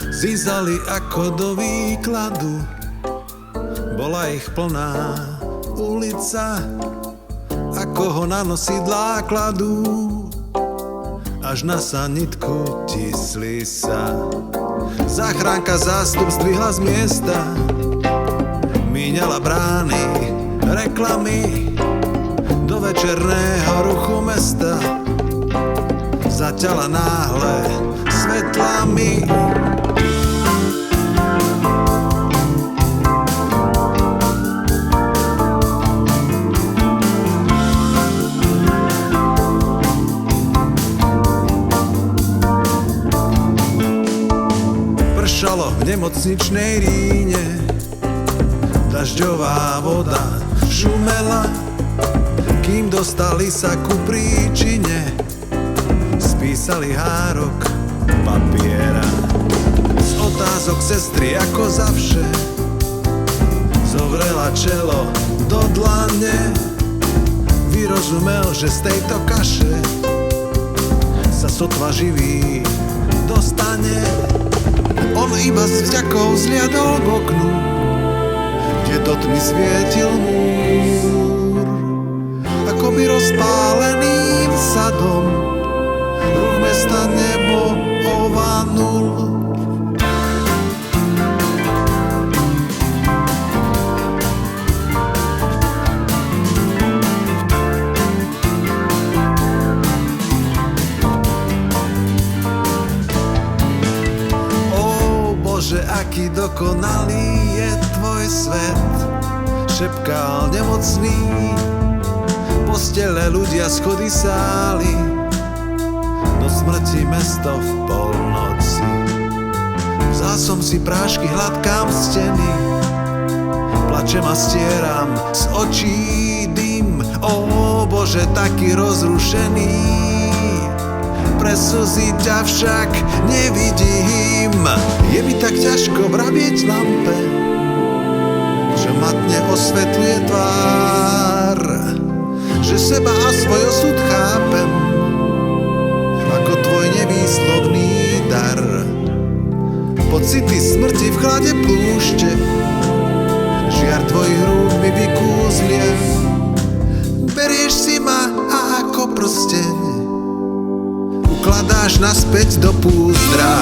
zízali ako do výkladu. Bola ich plná ulica, ako ho na nosidlá kladú. Až na sanitku tisli sa. Záchranka zástup zdvihla z miesta, míňala brány, reklamy do večerného ruchu mesta. Zaťala náhle svetlami. Pršalo v nemocničnej Ríne, dažďová voda šumela, kým dostali sa ku príčine, spísali hárok papiera. Z otázok sestry ako zavše zovrela čelo do dlane. Vyrozumel, že z tejto kaše sa sotva živý dostane. On iba s vďakou zliadol k oknu, kde do tmy svietil múr. Akoby rozpáleným sadom ruch mesta nebo ovanul. Bože, aký dokonalý je tvoj svet, šepkal nemocný. Postele, ľudia, schody, sály, do smrti mesto v polnoci. Vzal som si prášky, hladkám steny, plačem a stieram z očí dym. Ó Bože, taký rozrušený, pre slzy ťa však nevidím. Je mi tak ťažko vravieť lampe, že matne osvetľuje tvár, že seba a svoj osud chápem ako tvoj nevýslovný dar. Pocity smrti v chlade púšte, žiar tvojich rúk mi vykúzlie. Berieš si ma a ako prsteň ukladáš naspäť do púzdra.